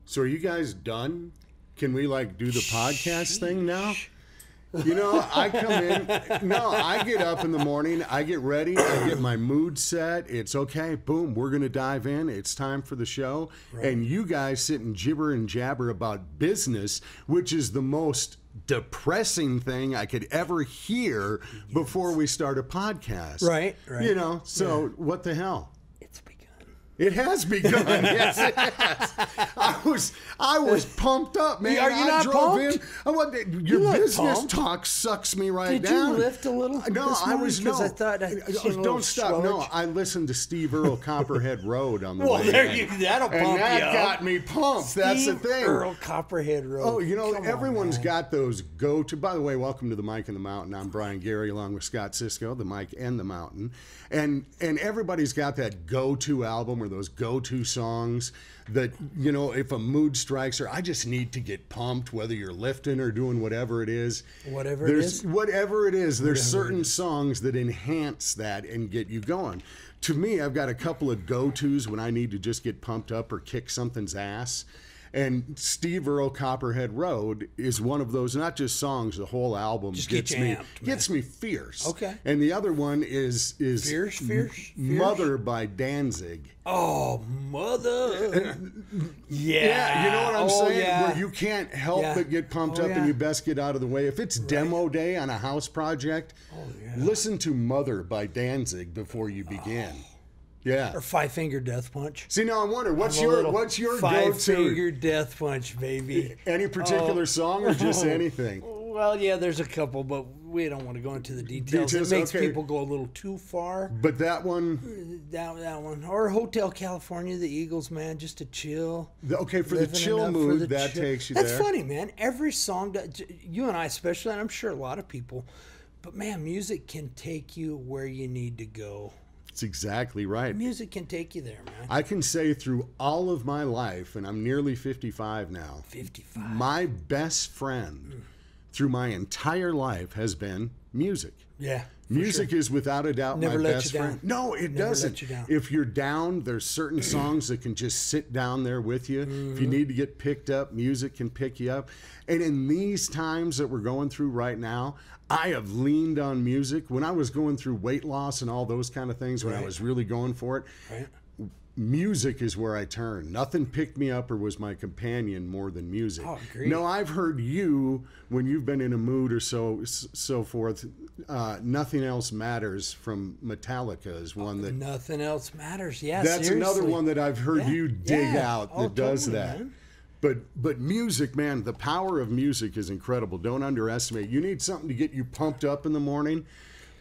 So are you guys done? Can we like do the podcast thing now? You know, I come in. No, I get up in the morning. I get ready. I get my mood set. It's okay. Boom. We're going to dive in. It's time for the show. Right. And you guys sit and gibber and jabber about business, which is the most depressing thing I could ever hear before we start a podcast. Right. You know, so what the hell? It's begun. It has begun. Yes, it has. I was pumped up, man. Are you not pumped? Your business talk sucks me right down. Did you lift a little? No, I was no. I thought don't stop. Sludge. No, I listened to Steve Earle Copperhead Road on the way. Well, there you. That'll pump you up. And that got me pumped. That's the thing. Earle Copperhead Road. Oh, you know, everyone's got those go-to. By the way, welcome to the Mike and the Mountain. I'm Brian Gary, along with Scott Cisco, the Mike and the Mountain, and everybody's got that go-to album or those go-to songs that, you know, if a mood strikes her, I just need to get pumped, whether you're lifting or doing whatever it is. Whatever it is, there's certain songs that enhance that and get you going. To me, I've got a couple of go-tos when I need to just get pumped up or kick something's ass. And Steve Earle Copperhead Road is one of those, not just songs, the whole album just gets me fierce. Okay. And the other one is Fierce? Mother by Danzig. Oh, Mother. Yeah, you know what I'm saying? Yeah. Where you can't help but get pumped up and you best get out of the way. If it's demo day on a house project, listen to Mother by Danzig before you begin. Yeah. Or Five Finger Death Punch. See, now I wonder, what's your go-to? Five Finger Death Punch, baby. Any particular song or just anything? Well, yeah, there's a couple, but we don't want to go into the details. It makes people go a little too far. But that one? That one. Or Hotel California, the Eagles, man, just to chill. Okay, for the chill mood, that takes you there. That's funny, man. Every song, you and I especially, and I'm sure a lot of people, but man, music can take you where you need to go. That's exactly right. Music can take you there, man. I can say through all of my life, and I'm nearly 55 now. 55. My best friend through my entire life has been music. Yeah. Music is without a doubt my best friend. No, it doesn't. Let you down. If you're down, there's certain songs that can just sit down there with you. Mm-hmm. If you need to get picked up, music can pick you up. And in these times that we're going through right now, I have leaned on music. When I was going through weight loss and all those kind of things, when I was really going for it, music is where I turned. Nothing picked me up or was my companion more than music. Oh, agreed. No, I've heard you, when you've been in a mood or so forth, Nothing Else Matters from Metallica is one that... Nothing Else Matters, yeah, That's seriously. another one that I've heard you dig out that does totally, that. Man. But music, man, the power of music is incredible. Don't underestimate. You need something to get you pumped up in the morning.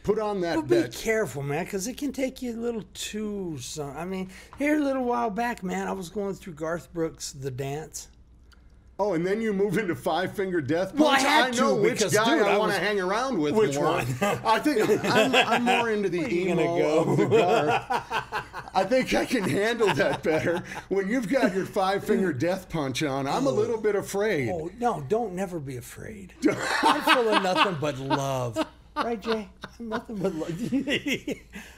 Put on that. But be careful, man, because it can take you a little too. I mean, here a little while back, man, I was going through Garth Brooks' The Dance. Oh, and then you move into Five Finger Death Punch? Well, I know which guy dude, I want to hang around with more. Which one? I think I'm more into the emo of the Garth. I think I can handle that better. When you've got your Five Finger Death Punch on, I'm a little bit afraid. Oh, no, don't never be afraid. I'm full of nothing but love. Right, Jay? Nothing but love.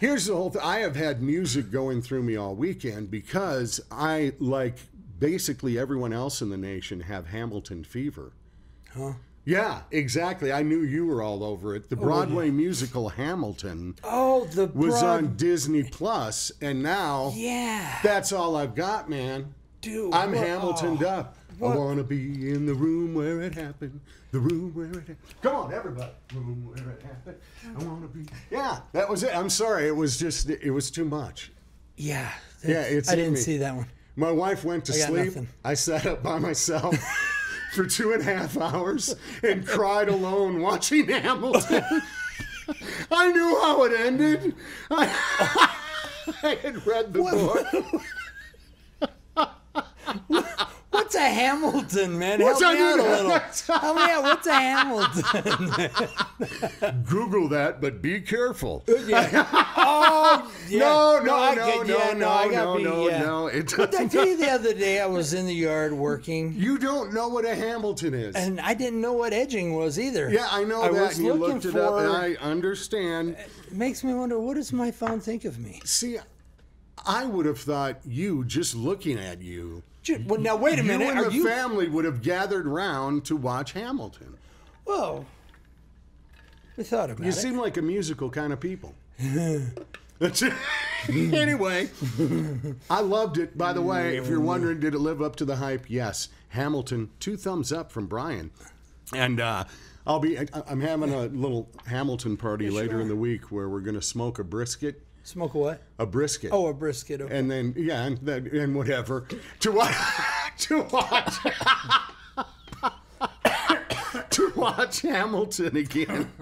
Here's the whole thing. I have had music going through me all weekend because I, like basically everyone else in the nation, have Hamilton fever. Huh? Yeah, exactly. I knew you were all over it. The Broadway musical Hamilton was on Disney Plus, and now that's all I've got, man. Dude, I'm Hamiltoned up. I want to be in the room where it happened. The room where it happened. Come on, everybody. Room where it happened. I want to be. Yeah, that was it. I'm sorry. It was too much. Yeah. I didn't see that one. My wife went to sleep. Nothing. I sat up by myself for 2.5 hours and cried alone watching Hamilton. I knew how it ended. I had read the book. What's a Hamilton, man? Help me out a little. Help me out. What's a Hamilton? Google that, but be careful. Yeah. Oh, yeah. No. What did I tell you the other day? I was in the yard working. You don't know what a Hamilton is. And I didn't know what edging was either. Yeah, I know that. And you looked it up, and I understand. It makes me wonder, what does my phone think of me? See, I would have thought you, just looking at you, Well, now wait a minute. You and the family would have gathered round to watch Hamilton. Well, we thought about it. You seem like a musical kind of people. Anyway, I loved it. By the way, if you're wondering, did it live up to the hype? Yes. Hamilton, 2 thumbs up from Brian. And I'm having a little Hamilton party later in the week where we're going to smoke a brisket. Smoke a what? A brisket. Oh, a brisket. Okay. And then, and whatever. To watch. To watch Hamilton again.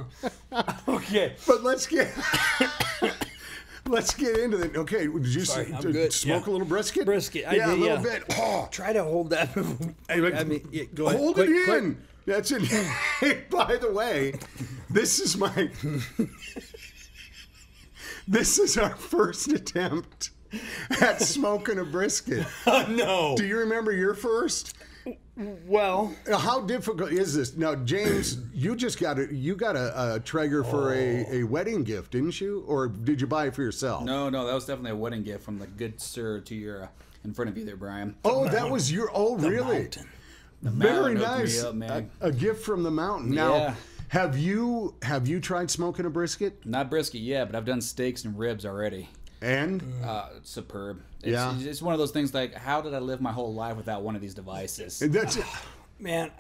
Okay. But let's get into it. Okay, did you smoke a little brisket? Brisket. Yeah, a little bit. Oh. Try to hold that. I mean, go ahead. Hold it in. Quick. That's it. Hey, by the way, this is our first attempt at smoking a brisket. Oh, no. Do you remember your first? Well, how difficult is this? Now, James, you got a Traeger for a wedding gift, didn't you? Or did you buy it for yourself? No, that was definitely a wedding gift from the good sir to your in front of you there, Brian. That was your. Oh, really? Mountain. Very nice. Up, man. A gift from the mountain. Now, have you tried smoking a brisket? Not brisket yet, but I've done steaks and ribs already. And? Superb. It's one of those things like, how did I live my whole life without one of these devices? That's it. Man,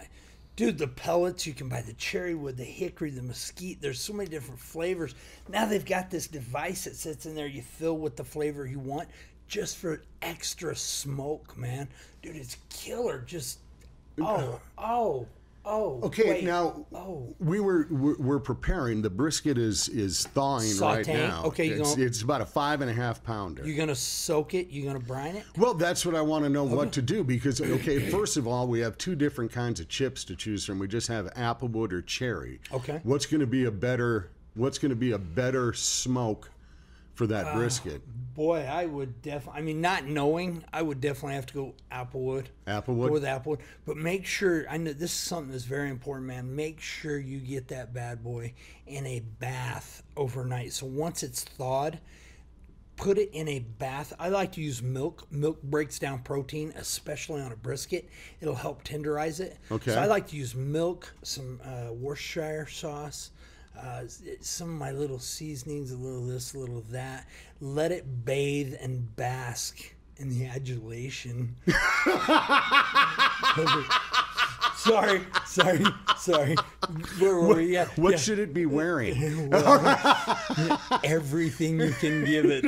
dude, the pellets, you can buy the cherry wood, the hickory, the mesquite. There's so many different flavors. Now they've got this device that sits in there. You fill with the flavor you want just for extra smoke, man. Dude, it's killer. Just, Okay, wait. now we're preparing. The brisket is thawing right now. Okay, it's about a 5.5 pounder. You're gonna soak it. You're gonna brine it. Well, that's what I want to know what to do because first of all, we have 2 different kinds of chips to choose from. We just have applewood or cherry. Okay. What's going to be a better smoke for that brisket? Boy, I would definitely. I mean, not knowing, I would definitely have to go applewood. Applewood? Go with applewood. But make sure, I know this is something that's very important, man. Make sure you get that bad boy in a bath overnight. So once it's thawed, put it in a bath. I like to use milk. Milk breaks down protein, especially on a brisket. It'll help tenderize it. Okay. So I like to use milk, some Worcestershire sauce, some of my little seasonings, a little this, a little that. Let it bathe and bask in the adulation. Sorry. Where were we at? What should it be wearing? Everything you can give it.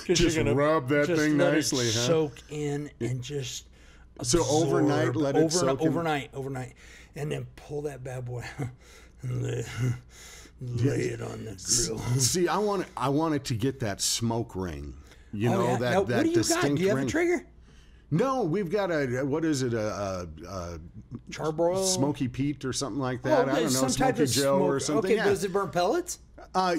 Just rub that thing nicely, huh? Soak in and just so overnight, let it soak in. Overnight, and then pull that bad boy and lay it on the grill. See, I want it to get that smoke ring. You know, yeah. that now, what do you distinct got? Do you have ring. a trigger? No, we've got a Charbroil, Smoky Pete or something like that. I don't know, some type Smoky of Joe smoke. or something. Okay, yeah. does it burn pellets?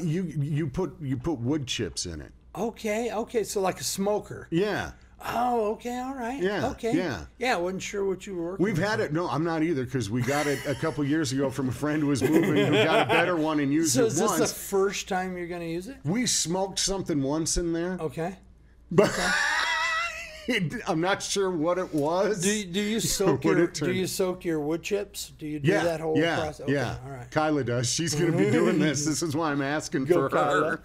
You put wood chips in it. Okay, so like a smoker. Yeah. Oh, okay, all right. Yeah, okay. yeah. I wasn't sure what you were working We've had it. No, I'm not either because we got it a couple years ago from a friend who was moving who got a better one and used it once. So is this the first time you're going to use it? We smoked something once in there. Okay. But I'm not sure what it was. Do you soak your wood chips? Do you do that whole process? Okay, yeah. All right. Kyla does. She's going to be doing this. This is why I'm asking for Kyla. her.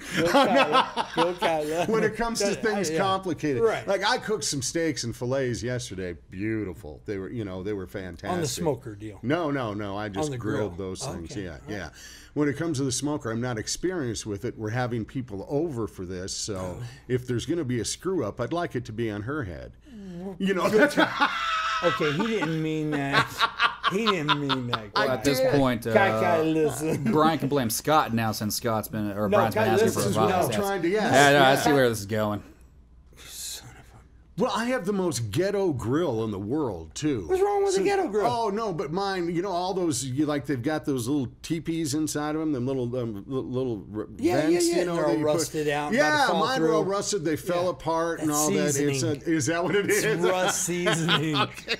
Go Kyla. When it comes to things complicated, right? Like I cooked some steaks and fillets yesterday. Beautiful. They were fantastic. On the smoker deal. No. I just grilled grill. those things. Okay. Yeah. When it comes to the smoker, I'm not experienced with it. We're having people over for this, so if there's going to be a screw up, I'd like it to be on her head. You know. Okay, he didn't mean that. Well, at this point, listen. Brian can blame Scott now since Brian's been asking for advice. I see where this is going. Well, I have the most ghetto grill in the world too. What's wrong with the ghetto grill? Oh no, but mine, all those they've got those little teepees inside of them, them little vents. They're all rusted out. Yeah, mine were all rusted. They fell apart and all seasoning. that. Is that what it is? It's rust seasoning. Okay.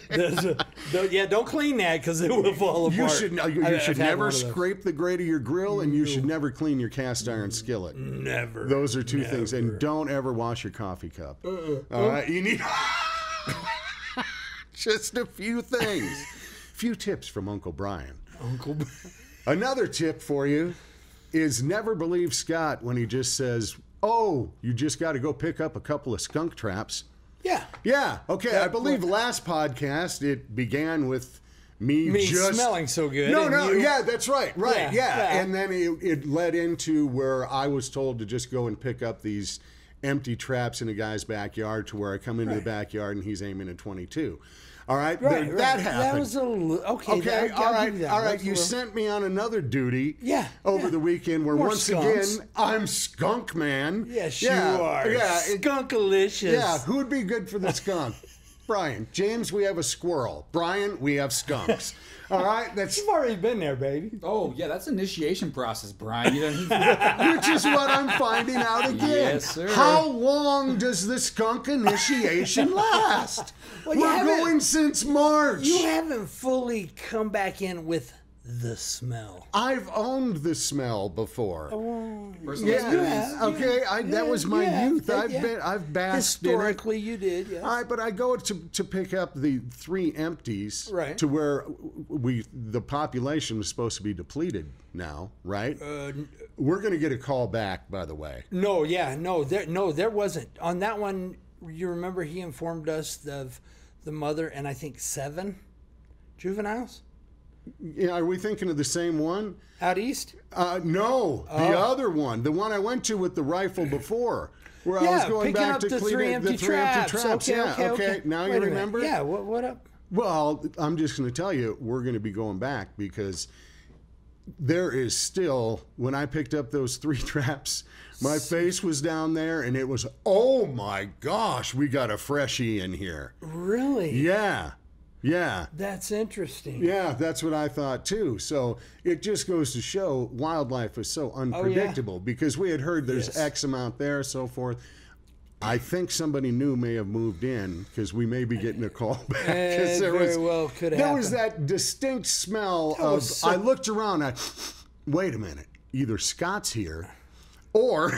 Don't clean that because it will fall apart. You should never scrape the grate of your grill, and you should never clean your cast iron skillet. Never. Those are two things, and don't ever wash your coffee cup. All right, you need. Just a few things. Few tips from Uncle Brian. Uncle Brian. Another tip for you is never believe Scott when he just says, oh, you just got to go pick up a couple of skunk traps. Yeah. Yeah. Okay. I believe last podcast it began with me just smelling so good. No. Yeah, that's right. Right. Yeah. And then it led into where I was told to just go and pick up these empty traps in a guy's backyard, to where I come into the backyard and he's aiming at 22. All right. That happened. That was a okay. All right. You sent me on another duty. Yeah. Over the weekend, where once again I'm Skunk Man. Yes, you are. Yeah. Skunkalicious. Yeah. Who would be good for the skunk? Brian. James, we have a squirrel. Brian, we have skunks. All right, you've already been there, baby. Oh yeah, that's initiation process, Brian. You don't need Which is what I'm finding out again. Yes, sir. How long does the skunk initiation last? We're going since March. You haven't fully come back in with the smell. I've owned the smell before. Oh, okay. That was my youth. I've basked historically in it. You did. Yes. All right, but I go to pick up the 3 empties. Right. To where the population was supposed to be depleted now. Right. We're going to get a call back, by the way. No. Yeah. No. There wasn't on that one. You remember he informed us of the mother and I think 7 juveniles. Yeah, are we thinking of the same one? Out east? No, the other one. The one I went to with the rifle before. Where I was going back to clean the 3 empty traps. Okay. Now you remember? Yeah, what up? Well, I'm just going to tell you, we're going to be going back because there is still, when I picked up those 3 traps, my face was down there and it was, oh my gosh, we got a freshie in here. Really? Yeah. Yeah. That's interesting. Yeah, that's what I thought too. So it just goes to show wildlife is so unpredictable because we had heard there's X amount there, so forth. I think somebody new may have moved in because we may be getting a call back. There was that distinct smell of, I looked around, wait a minute, either Scott's here or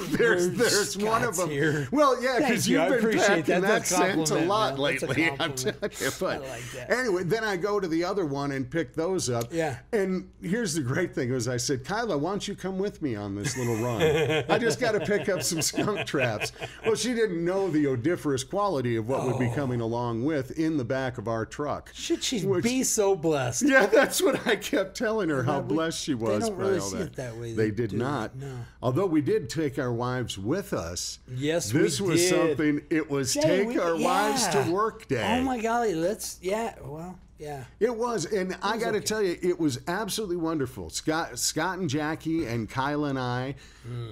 there's one of them. Here. Well, yeah, because you've been packing that scent a lot lately. I'm telling you. But I like that. Anyway, then I go to the other one and pick those up. Yeah. And here's the great thing is I said, Kyla, why don't you come with me on this little run? I just got to pick up some skunk traps. Well, she didn't know the odoriferous quality of what would be coming along with in the back of our truck. Should she be so blessed? Yeah, that's what I kept telling her, how blessed she was. They don't really see it that way. They did not. No. Although we did take our wives with us. Yes, this we was did. Something. It was take our wives to work day. Oh my golly, yeah. It was, and I got to tell you, it was absolutely wonderful. Scott and Jackie and Kyla and I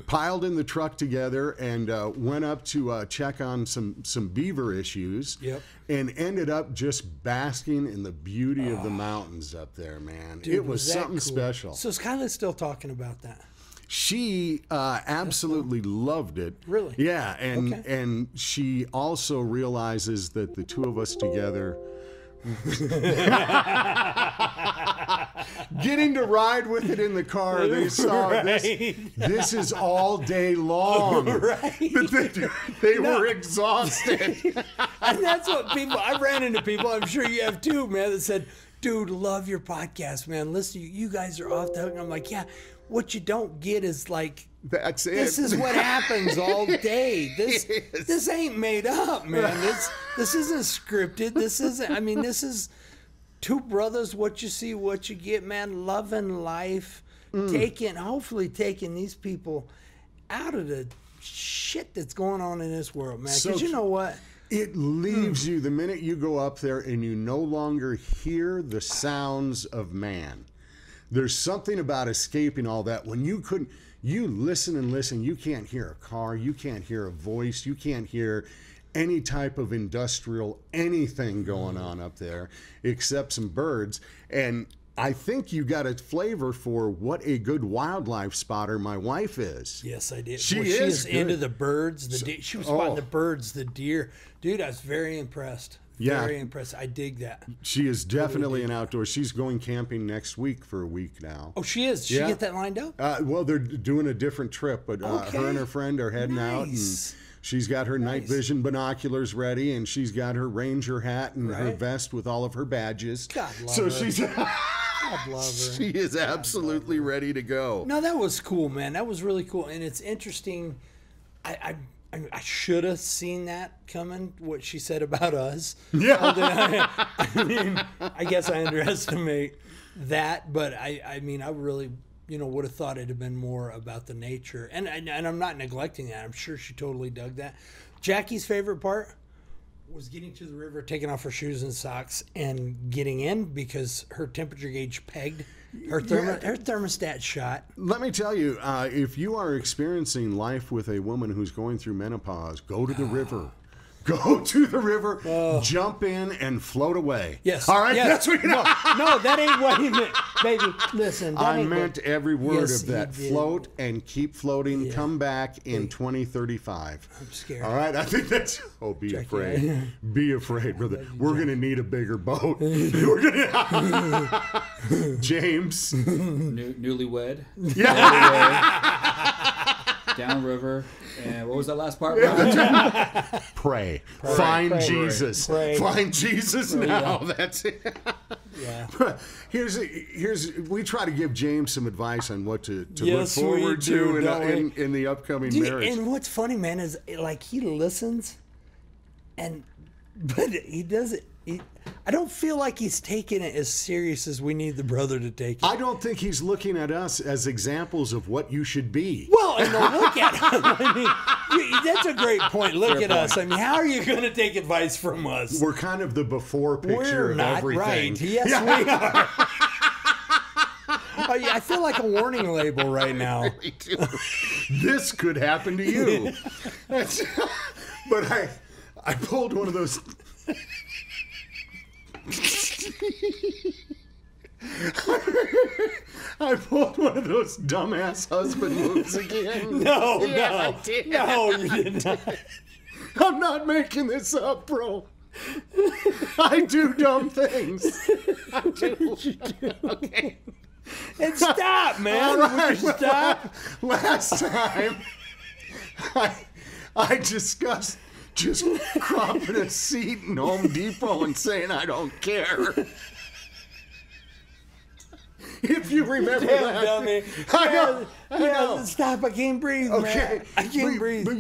piled in the truck together and went up to check on some beaver issues. Yep. And ended up just basking in the beauty of the mountains up there, man. Dude, it was something special. So is Kyla still talking about that? She absolutely loved it. Really? Yeah, and she also realizes that the two of us together getting to ride with it in the car, they saw this is all day long. They were exhausted. And that's what I ran into people, I'm sure you have too, man, that said, dude, love your podcast, man. Listen, you guys are off the hook. And I'm like, yeah. What you don't get is like, that's it. This is what happens all day. This ain't made up, man. This isn't scripted. This is 2 brothers. What you see, what you get, man. Loving life, hopefully taking these people out of the shit that's going on in this world, man. Because you know what? It leaves you the minute you go up there and you no longer hear the sounds of man. There's something about escaping all that when you listen and listen, you can't hear a car, you can't hear a voice, you can't hear any type of industrial anything going on up there except some birds. And I think you got a flavor for what a good wildlife spotter my wife is. Yes, I did. She is into the birds. She was spotting the birds, the deer. Dude, I was very impressed. Very impressed. I dig that. She is definitely an outdoor. She's going camping next week for a week now. Oh, she is? Did she get that lined up? Well, they're doing a different trip, but her and her friend are heading out. And She's got her night vision binoculars ready, and she's got her ranger hat and her vest with all of her badges. God love so her. she's God love her. She is absolutely ready to go. No, that was cool, man. That was really cool, and it's interesting. I should have seen that coming. What she said about us. Yeah. I mean, I guess I underestimate that, but I mean, I really, would have thought it'd have been more about the nature, and I'm not neglecting that. I'm sure she totally dug that. Jackie's favorite part was getting to the river, taking off her shoes and socks, and getting in because her temperature gauge pegged. Her thermostat shot. Let me tell you, if you are experiencing life with a woman who's going through menopause, go to the river. Go to the river, jump in, and float away. Yes. All right? Yes. That's what you know. No, that ain't what he meant. Baby, listen. I meant every word of that. Float and keep floating. Yeah. Come back in 2035. I'm scared. All right? I think that's... Oh, be afraid. Be afraid, brother. We're going to need a bigger boat. James. Newlywed. Yeah. Downriver. And what was that last part? Pray. Find Jesus. Pray. Find Jesus now. Yeah. That's it. Yeah. Here's we try to give James some advice on what to look forward to in the upcoming marriage. And what's funny, man, is like he listens, but he doesn't. I don't feel like he's taking it as serious as we need the brother to take it. I don't think he's looking at us as examples of what you should be. Well, and look at him. I mean, that's a great point. Look at us. I mean, how are you going to take advice from us? We're kind of the before picture of everything. Right. Yes, we are. I feel like a warning label right now. This could happen to you. But I pulled one of those... I pulled one of those dumbass husband moves again. No, I did. No, you did not. I'm not making this up, bro. I do dumb things. I do. Okay. And stop, man. All right, Would you stop? Last time, I discussed just cropping a seat in Home Depot and saying I don't care. If you remember that. Dummy. I know. Stop, I can't breathe, okay. man. I can't breathe. But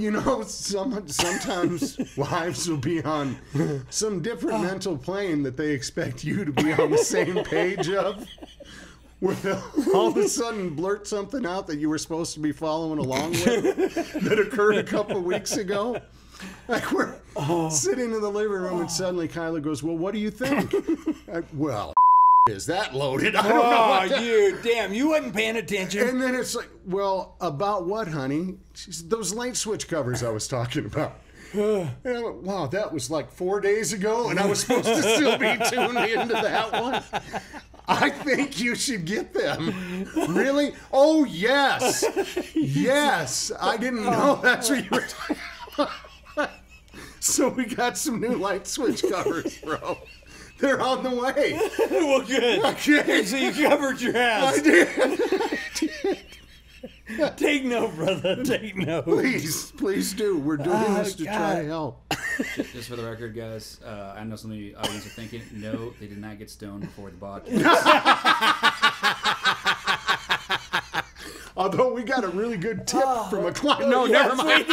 sometimes wives will be on some different mental plane that they expect you to be on the same page of. Where they'll all of a sudden blurt something out that you were supposed to be following along with that occurred a couple of weeks ago. Like we're sitting in the living room and suddenly Kyla goes, well, what do you think? Well, is that loaded? I don't know. You, damn, you wasn't paying attention. And then it's like, well, about what, honey? She said, those light switch covers I was talking about. And I went, wow, that was like 4 days ago, and I was supposed to still be tuned into that one. I think you should get them. Really? Oh, yes. Yes. I didn't know that's what you were talking about. So we got some new light switch covers, bro. They're on the way. Well, good. Okay. So you covered your ass. I did. Take note, brother. Take note. Please do. We're doing this to try to help. Just for the record, guys, I know some of the audience are thinking, no, they did not get stoned before the podcast. Although we got a really good tip from a client. No, never mind.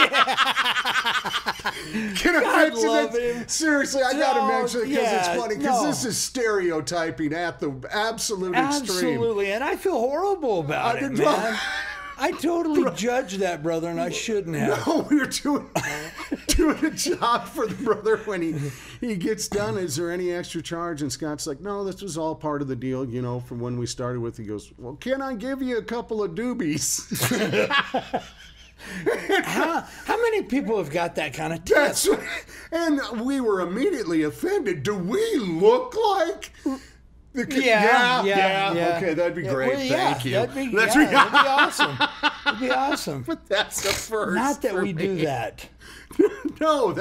Can I mention it? Seriously, I got to mention it because it's funny. Because this is stereotyping at the absolute extreme. Absolutely, and I feel horrible about it, man. I totally judged that brother, and I shouldn't have. No, we were doing a job for the brother when he gets done. Is there any extra charge? And Scott's like, no, this was all part of the deal, from when we started with. He goes, well, can I give you a couple of doobies? How many people have got that kind of tip? And we were immediately offended. Do we look like... Yeah. Okay, that'd be great. Well, Thank you. That'd be awesome. That'd be awesome. But that's the first. Not that we do that. No,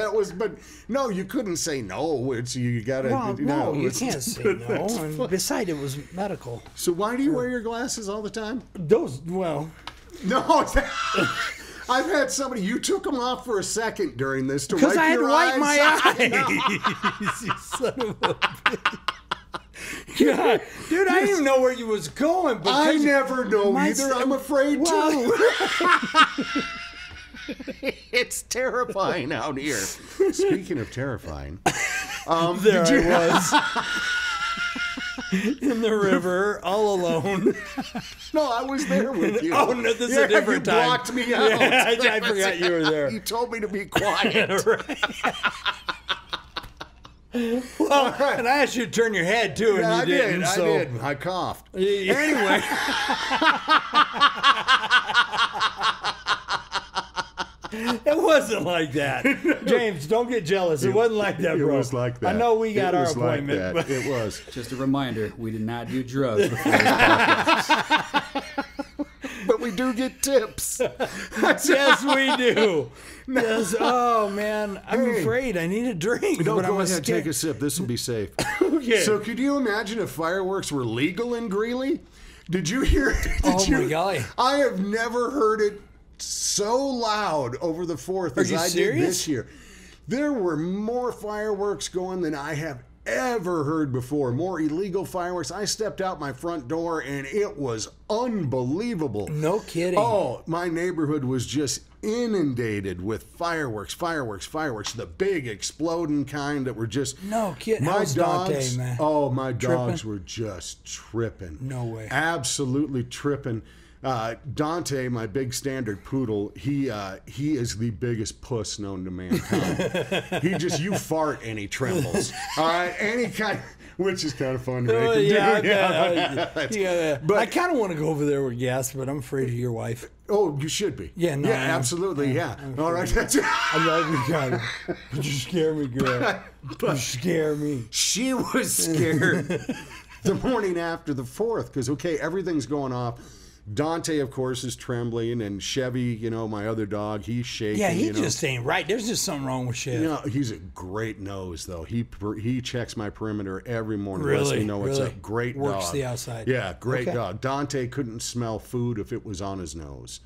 no, you couldn't say no. You gotta. No, you can't say no. And besides, it was medical. So why do you wear your glasses all the time? No. I've had somebody. You took them off for a second during this to wipe Because I had to your wipe eyes. my eyes. You son of a bitch. God, dude, I didn't even know where you was going. I never know my either. son- I'm afraid Well- too. It's terrifying out here. Speaking of terrifying, There did you- I was in the river, all alone. No, I was there with you. Oh, no, this is a different you time. blocked me out. Yeah, I forgot you were there. You told me to be quiet. Well, and I asked you to turn your head too, and Yeah, you didn't. I so. did. I coughed. Yeah. Anyway. It wasn't like that. James, don't get jealous. It wasn't like that, bro. It was like that. I know we got It our was like appointment. that. But It was. Just a reminder, we did not do drugs before this podcast. But we do get tips. yes, we do. Yes. Oh, man. I'm Hey. afraid I need a drink. No, but go I'm ahead, scared. take a sip. This will be safe. Okay. So, could you imagine if fireworks were legal in Greeley? Did you hear? my golly. I have never heard it so loud over the 4th as you I serious? did this year. There were more fireworks going than I have ever heard before. More illegal fireworks. I stepped out my front door and it was unbelievable. No kidding. Oh, my neighborhood was just inundated with fireworks. The big exploding kind that were just... No kidding. My How's Dante, dogs, man? oh, my dogs Tripping? were just tripping. No way. Absolutely tripping. Dante, my big standard poodle, he is the biggest puss known to mankind. You fart and he trembles. All right, which is kind of fun to make Oh, him yeah, do. yeah. But- I kind of want to go over there with gas, but I'm afraid of your wife. Oh, you should be. Yeah, no, I am. absolutely, yeah. All right, that's I love you guys, but you scare me, girl. You scare me. She was scared the morning after the 4th because, okay, everything's going off. Dante, of course, is trembling, and Chevy, my other dog, he's shaking. Yeah, he just ain't right. There's just something wrong with Chev. He's a great nose, though. He checks my perimeter every morning. Really? Lets me know it's Really? a great Works dog. the outside. Yeah, great Okay. dog. Dante couldn't smell food if it was on his nose.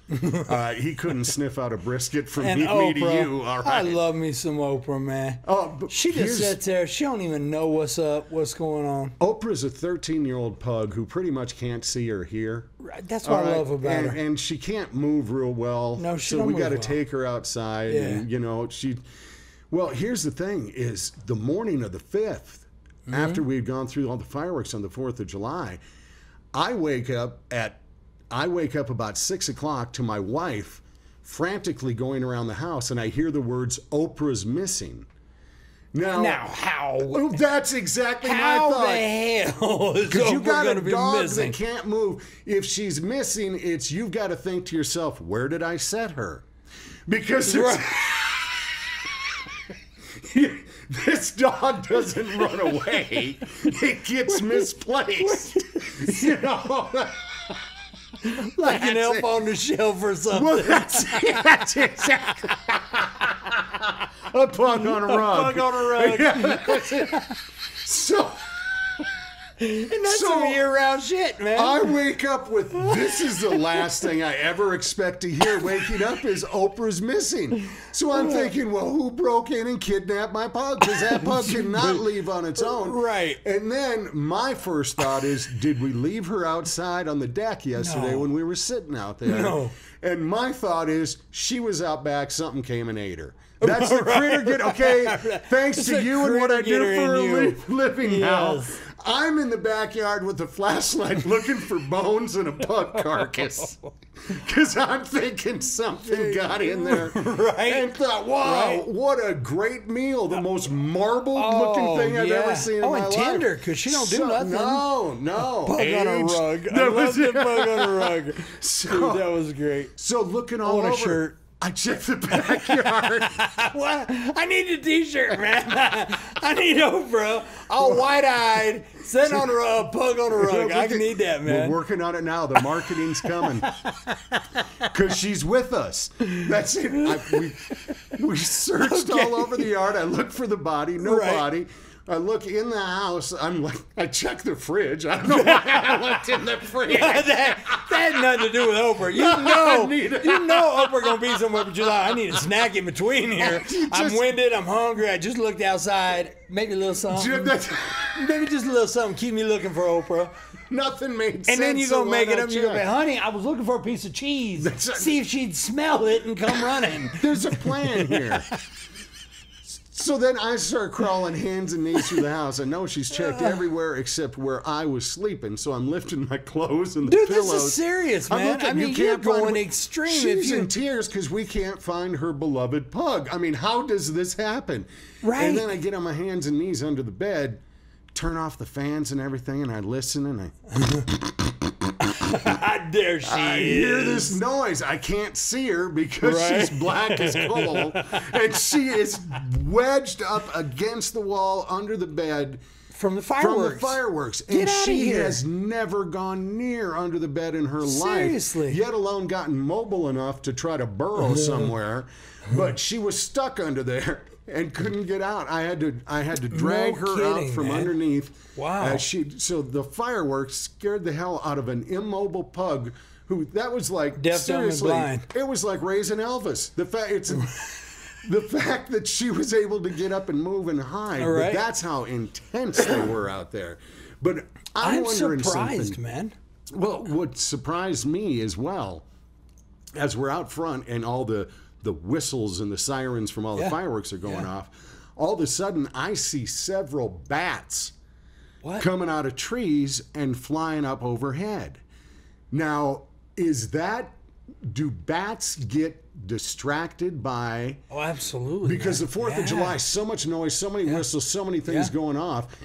He couldn't sniff out a brisket from And me to Oprah, you. All right. I love me some Oprah, man. Oh, but She just here's- sits there. She don't even know what's up, what's going on. Oprah's a 13-year-old pug who pretty much can't see or hear. That's what All I right? love about her. And she can't move real well. No, she so don't we move got to well. take her outside. Yeah. And, she... Well, here's the thing is the morning of the 5th, Mm-hmm. after we had gone through all the fireworks on the 4th of July, I wake up about 6 o'clock to my wife frantically going around the house, and I hear the words, "Oprah's missing." Now how? well, that's exactly How my thought. the hell is Because you Oprah got going a to be dog missing? that can't move. If she's missing, you've got to think to yourself, where did I set her? Because this dog doesn't run away. It gets misplaced. Like an That's elf it. on the shelf or something. Well, that's exactly. A pug on a rug. Pug on a rug. So. And that's So- some year-round shit, man. I wake up with, this is the last thing I ever expect to hear waking up is Oprah's missing. So I'm thinking, well, who broke in and kidnapped my pug? Because that pug cannot leave on its own. Right. And then my first thought is, did we leave her outside on the deck yesterday No. when we were sitting out there? No. And my thought is, she was out back, something came and ate her. That's the critter okay, thanks It's to the you and what I do critter for a getter in you. living now. Yes. I'm in the backyard with a flashlight looking for bones and a pug carcass. Because I'm thinking something got in there. Right. And thought, wow, Right. what a great meal. The most marbled looking thing I've ever seen in my life. and tender, because she don't do nothing. No. Pug on a Aged. rug. I That love was the it. pug on a rug. So- Dude, that was great. So looking all want a over. shirt. I checked the backyard. What? I need a t-shirt, man. I need Oprah, all wide-eyed, sitting on a pug on a rug. I need that, man. We're working on it now. The marketing's coming. Because she's with us. That's it. We searched all over the yard. I looked for the body. No Right. body. I look in the house. I'm like, I check the fridge. I don't know why I looked in the fridge. that had nothing to do with Oprah. You know Oprah gonna be somewhere, but you're like, I need a snack in between here. I'm winded. I'm hungry. I just looked outside. Maybe a little something. Maybe just a little something. Keep me looking for Oprah. Nothing made sense. And then you go make it up. You go, honey, I was looking for a piece of cheese. See if she'd smell it and come running. There's a plan here. So then I start crawling hands and knees through the house. I know she's checked everywhere except where I was sleeping. So I'm lifting my clothes and the pillows. Dude, this is serious, man. I mean, you're going extreme. She's in tears because we can't find her beloved pug. I mean, how does this happen? Right. And then I get on my hands and knees under the bed, turn off the fans and everything, and I listen and there she is. I hear this noise. I can't see her because she's black as coal. And she is wedged up against the wall under the bed. From the fireworks. And she has never gone near under the bed in her life. Yet alone gotten mobile enough to try to burrow somewhere. But she was stuck under there and couldn't get out. I had to drag her out from underneath. Wow. So the fireworks scared the hell out of an immobile pug who, that was like, deaf, dumb, and blind. It was like raising Elvis. The fact that she was able to get up and move and hide. But that's how intense they were out there. But I'm wondering surprised, something. Man. Well, what surprised me as well, as we're out front and all the whistles and the sirens from all the fireworks are going off, all of a sudden I see several bats coming out of trees and flying up overhead. Now, do bats get distracted by... Oh, absolutely. Because the 4th of July, so much noise, so many whistles, so many things going off.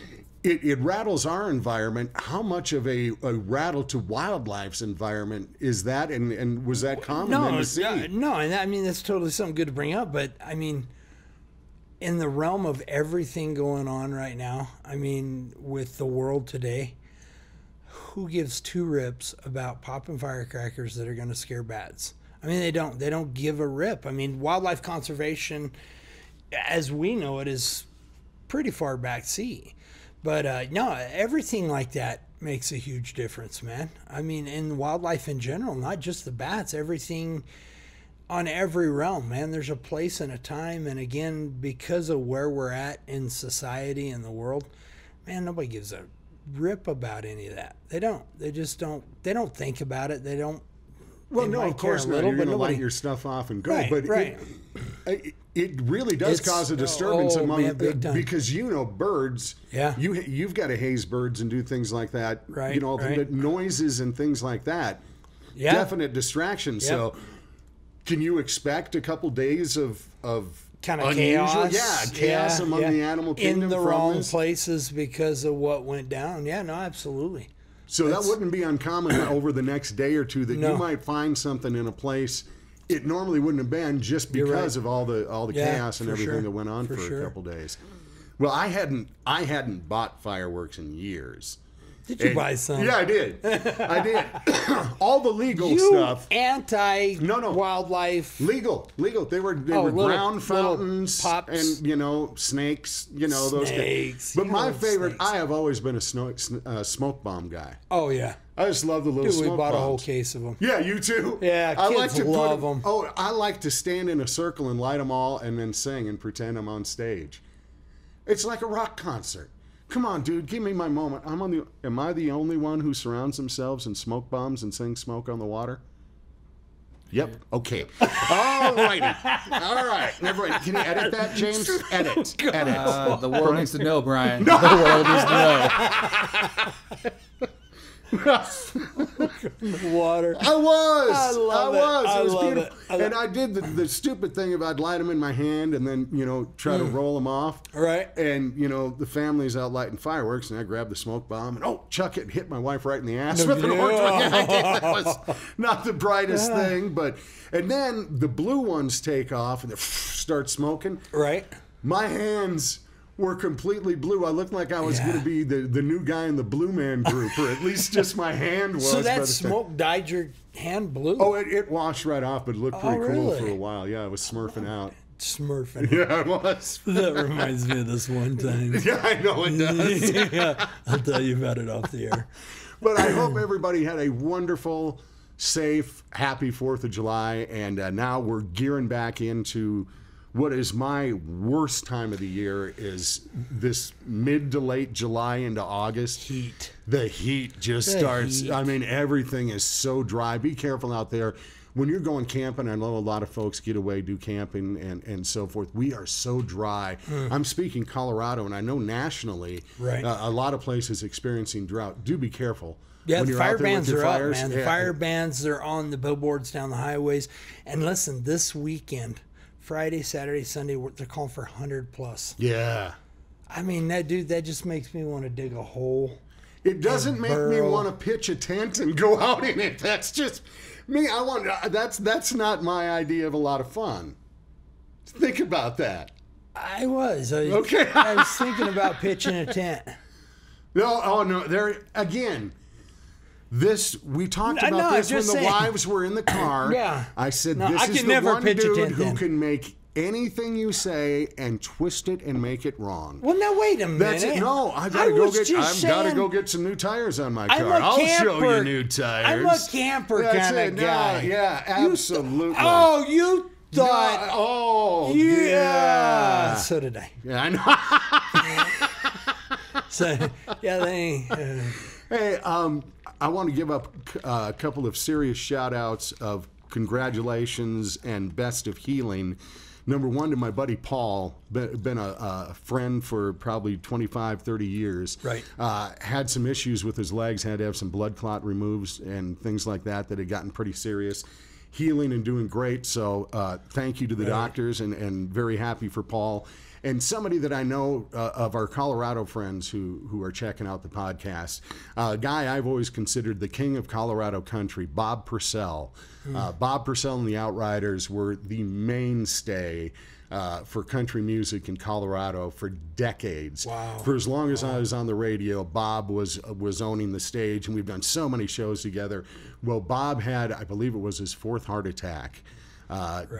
It rattles our environment. How much of a rattle to wildlife's environment is that? And was that common in the city? No, and I mean, that's totally something good to bring up. But, I mean, in the realm of everything going on right now, I mean, with the world today, who gives two rips about popping firecrackers that are going to scare bats? I mean, they don't give a rip. I mean, wildlife conservation, as we know it, is pretty far backseat. But no, everything like that makes a huge difference, man. I mean, in wildlife in general, not just the bats, everything on every realm, man. There's a place and a time. And again, because of where we're at in society and the world, man, nobody gives a rip about any of that. They don't. They just don't. They don't think about it. They don't. Well, no, of course not. You're going to light your stuff off and go. It really does cause a disturbance among because birds. Yeah, you've got to haze birds and do things like that. Right. The noises and things like that. Yeah. Definite distraction. Yep. So, can you expect a couple days of kind of chaos? Yeah, chaos among the animal kingdom in the wrong places because of what went down. Yeah, no, absolutely. So that wouldn't be uncommon over the next day or two that you might find something in a place it normally wouldn't have been just because of all the chaos and everything that went on for a couple days. Well, I hadn't bought fireworks in years. Did you buy some? Yeah, I did. All the legal stuff. Wildlife. Legal. They were ground fountains and snakes. Those things. But my favorite, I have always been a smoke bomb guy. Oh yeah. I just love the little smoke bombs. We bought a whole case of them. Yeah, you too? Yeah, kids love them. Oh, I like to stand in a circle and light them all and then sing and pretend I'm on stage. It's like a rock concert. Come on, dude, give me my moment. Am I the only one who surrounds themselves in smoke bombs and sings Smoke on the Water? Yep. Okay. All righty. All right. Never mind. Can you edit that, James? Edit. The world needs to know, Brian. No. The world needs to know. Water. I was. I love it. It was beautiful. And I did the stupid thing of I'd light them in my hand and then, try to roll them off. Right. And, the family's out lighting fireworks and I grabbed the smoke bomb and, chuck it and hit my wife right in the ass with an orange one. Yeah, that was not the brightest thing. And then the blue ones take off and they start smoking. Right. My hands were completely blue. I looked like I was going to be the new guy in the Blue Man Group, or at least just my hand was. So that smoke dyed your hand blue? Oh, it washed right off, but it looked pretty cool for a while. Yeah, I was smurfing out. smurfing. Yeah, it was. That reminds me of this one time. Yeah, I know it does. Yeah, I'll tell you about it off the air. But I hope everybody had a wonderful, safe, happy 4th of July. And now we're gearing back into what is my worst time of the year, is this mid to late July into August. Heat. The heat just starts. Heat. I mean, everything is so dry. Be careful out there. When you're going camping, I know a lot of folks get away, do camping and so forth. We are so dry. I'm speaking Colorado, and I know nationally, Right. A lot of places experiencing drought. Do be careful. Yeah, when the you're out fire there with bans your are fires. up, man. The fire bans are on the billboards down the highways. And listen, this weekend, Friday, Saturday, Sunday, they're calling for 100 plus. Yeah. I mean, that just makes me want to dig a hole. It doesn't make me burrow. want to pitch a tent and go out in it. That's just me. That's not my idea of a lot of fun. Think about that. I was. Okay. I was thinking about pitching a tent. No, oh no, there again. We talked No, about this when just the saying. wives were in the car. Yeah. I said, No, this I is can the never one pitch a dude tent who then. can make anything you say and twist it and make it wrong. Well, now wait a minute. That's it. No, I've got to go get some new tires on my car. I'll show you new tires. I'm a camper That's kind it. of No, guy. yeah, absolutely. You thought. No, oh, Yeah. So did I. Yeah, I know. So, yeah, they. Hey, I want to give up a couple of serious shout-outs of congratulations and best of healing. Number one, to my buddy Paul, been a friend for probably 25, 30 years. Right. Had some issues with his legs, had to have some blood clot removed and things like that had gotten pretty serious. Healing and doing great, so thank you to the doctors, and very happy for Paul. And somebody that I know of our Colorado friends who are checking out the podcast, a guy I've always considered the king of Colorado country, Bob Purcell. Bob Purcell and the Outriders were the mainstay for country music in Colorado for decades. Wow. For as long as I was on the radio, Bob was owning the stage, and we've done so many shows together. Well, Bob had, I believe it was his 4th heart attack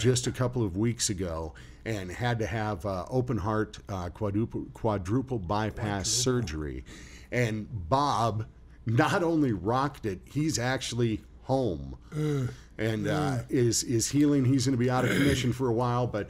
just a couple of weeks ago, and had to have open heart quadruple bypass surgery. And Bob not only rocked it, he's actually home and is healing. He's going to be out of commission for a while, but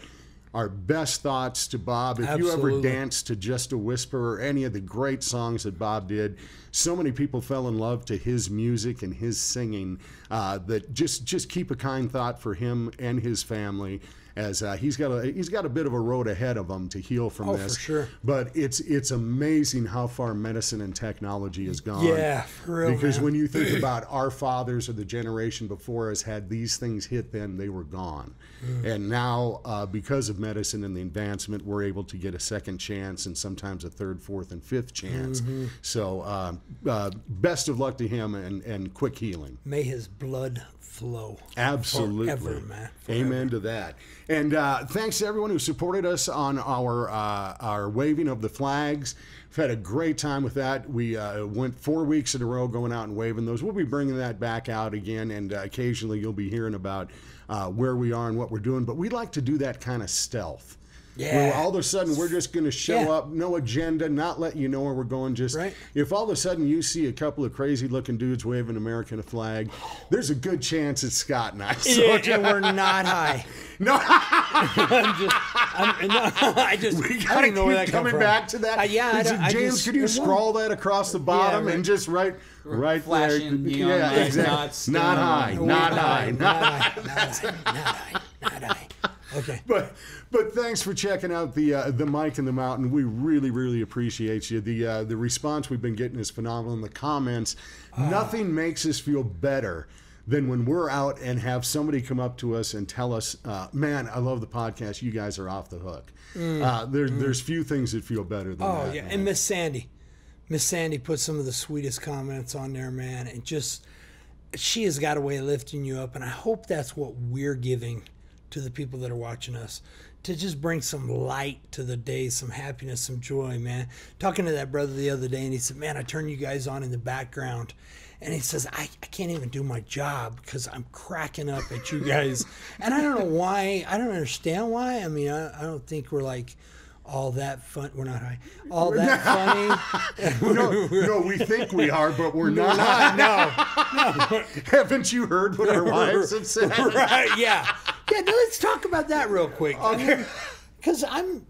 our best thoughts to Bob. If you ever danced to Just a Whisper or any of the great songs that Bob did, so many people fell in love to his music and his singing that just keep a kind thought for him and his family, as he's got a bit of a road ahead of him to heal from this. For sure. But it's amazing how far medicine and technology has gone. Yeah, for real. Because man. when you think about our fathers or the generation before us, had these things hit them, they were gone. And now, because of medicine and the advancement, we're able to get a second chance and sometimes a third, fourth, and fifth chance. So best of luck to him and quick healing. May his blood flow. Absolutely. Forever, man. Forever. Amen to that. And thanks to everyone who supported us on our waving of the flags. We've had a great time with that. We went 4 weeks in a row going out and waving those. We'll be bringing that back out again, and occasionally you'll be hearing about where we are and what we're doing. But we like to do that kind of stealth. Yeah. Where all of a sudden we're just going to show up, no agenda, not let you know where we're going. Just if all of a sudden you see a couple of crazy looking dudes waving an American flag, there's a good chance it's Scott and I. So and we're not high. No, I don't even know where that come coming from. back to that. James, could you scroll that across the bottom and just right flashing there? neon Yeah, lights, exactly. Not high. Not high. Okay. But thanks for checking out the Mike and the Mountain. We really, really appreciate you. The response we've been getting is phenomenal. In the comments, nothing makes us feel better than when we're out and have somebody come up to us and tell us, man, I love the podcast. You guys are off the hook. There's few things that feel better than that. Oh, yeah. Man. And Miss Sandy put some of the sweetest comments on there, man. And just, she has got a way of lifting you up. And I hope that's what we're giving to the people that are watching us. to just bring some light to the day, some happiness, some joy, man. Talking to that brother the other day, and he said, man, I turn you guys on in the background. And he says, I can't even do my job because I'm cracking up at you guys. And I don't know why. I don't understand why. I mean, I don't think we're like all that fun. We're not high. All that funny. No, we think we are, but we're not. No. Haven't you heard what our wives have said? Right, yeah. Yeah, no, let's talk about that real quick. Okay. Because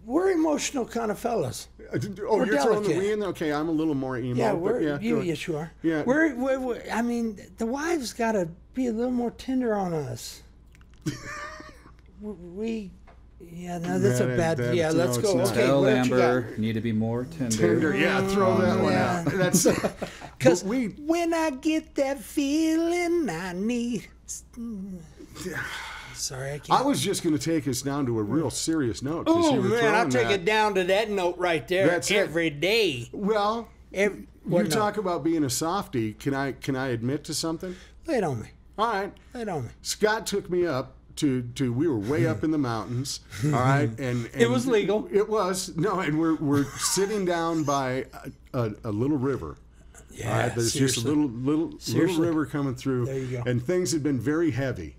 we're emotional kind of fellas. Oh, We're you're throwing the delicate. we in there? Okay, I'm a little more emo. Yeah, but yes, you are. Yeah. We're I mean, the wives got to be a little more tender on us. That's a bad. Yeah, let's go. it's not. Okay, Tell what you Amber, got? need to be more tender. Tender, yeah, throw that one Yeah. out. That's Because we. when I get that feeling I need. Sorry, I can't. I was just going to take us down to a real serious note. 'Cause Oh you were man, I'll throwing take that. it down to that note right there. That's it. every day. Well, Every, you talk about being a softie. Can I admit to something? Lay it on me. All right. Lay it on me. Scott took me up to we were way up in the mountains. All right, and It was legal. It was and we're sitting down by a little river. Yeah, All right, there's just a little Seriously. river coming through. There you go. And things had been very heavy.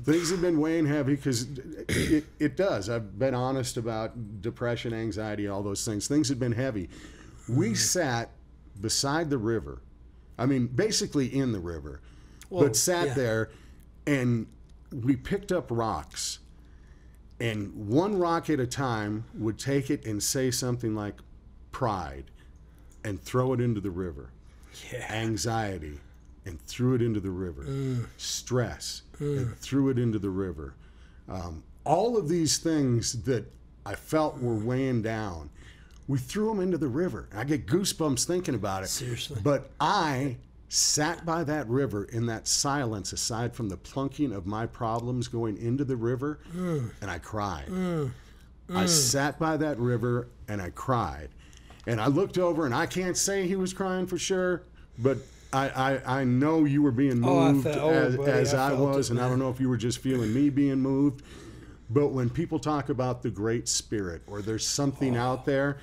Things have been weighing heavy because it does. I've been honest about depression, anxiety, all those things. Things have been heavy. We sat beside the river. I mean, basically in the river, but sat there, and we picked up rocks. And one rock at a time would take it and say something like pride and throw it into the river. Yeah. Anxiety and threw it into the river. Stress and threw it into the river. All of these things that I felt were weighing down, we threw them into the river. I get goosebumps thinking about it. Seriously. But I sat by that river in that silence, aside from the plunking of my problems going into the river, and I cried. I sat by that river and I cried. And I looked over, and I can't say he was crying for sure, but I know you were being moved as I was, and I don't know if you were just feeling me being moved. But when people talk about the Great Spirit or there's something out there,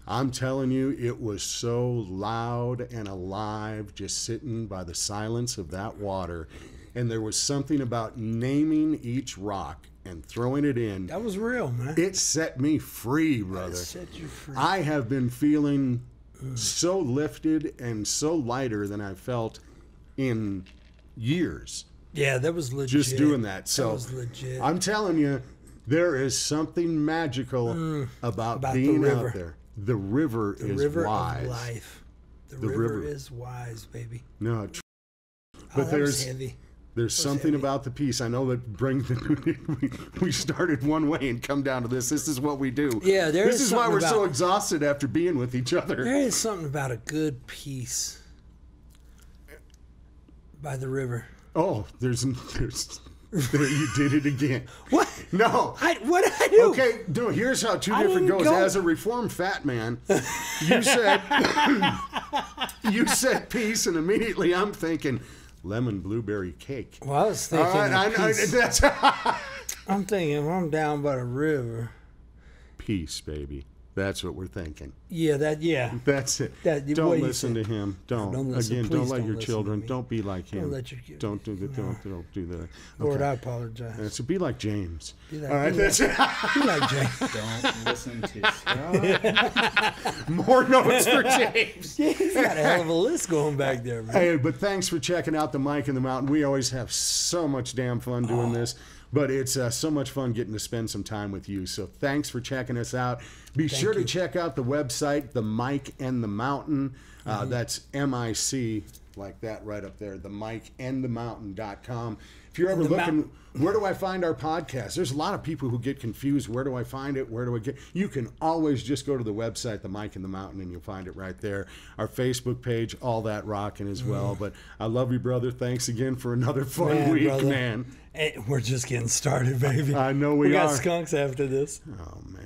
I'm telling you, it was so loud and alive just sitting by the silence of that water. And there was something about naming each rock and throwing it in. That was real, man. It set me free, brother. It set you free. I have been feeling so lifted and so lighter than I've felt in years. Yeah, that was legit. Just doing that. So that was legit. I'm telling you, there is something magical about the being river. out there. The river the is river wise. of life. The river. river is wise, baby. No, But that was heavy. There's something heavy. about the peace. I know that we started one way and come down to this. This is what we do. Yeah, This is why something we're so about- exhausted after being with each other. There is something about a good peace by the river. Oh, there you did it again. What? No. What did I do? Okay, dude, here's how two I different didn't goes. go- As a reformed fat man, you said you said peace, and immediately I'm thinking lemon blueberry cake. Well, I was thinking. All right, of peace. that's I'm thinking if I'm down by the river. peace, baby. That's what we're thinking. Yeah, That's it. What Don't you listen said. to him. Don't. Don't listen. Again, Please don't let don't your listen to children. me. Don't be like him. Don't let your kids. Don't do that. Don't do that. Lord, Okay. I apologize. So be like James. Be like, All right, be that's it. Be like Jay. Don't listen to Scott. More notes for James. He's got a hell of a list going back there, man. Hey, but thanks for checking out the Mike in the Mountain. We always have so much damn fun doing this, but it's so much fun getting to spend some time with you. So thanks for checking us out. Be sure to check out the website, the Mike and the Mountain. That's MIC, like that right up there, themikeandthemountain.com. If you're ever looking, where do I find our podcast? There's a lot of people who get confused. Where do I find it? Where do I get? You can always just go to the website, The Mike and the Mountain, and you'll find it right there. Our Facebook page, all that rocking as well. But I love you, brother. Thanks again for another fun week, brother. man. We're just getting started, baby. I know we got are. Skunks after this. Oh man.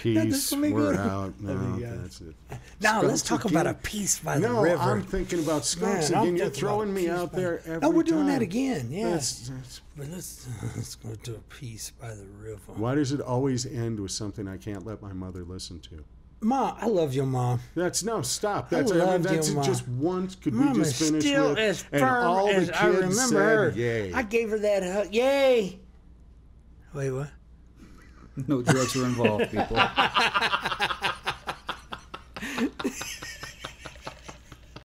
Peace. We're out. No, that's it. Now let's Skunks talk again? about a piece by the No, river. I'm thinking about Skunks Man, I'm again. You're thinking about throwing a me piece out by- there every No, we're doing time. that again. Yeah. That's- But let's go to a piece by the river. why does it always end with something I can't let my mother listen to? Ma, I love your mom. That's no stop. I That's love that's you, Mom. just once. Could Mama's we just finish still with? as And firm all as the kids I remember said, her. "Yay!" I gave her that hug. Yay! Wait, what? No drugs were involved, people.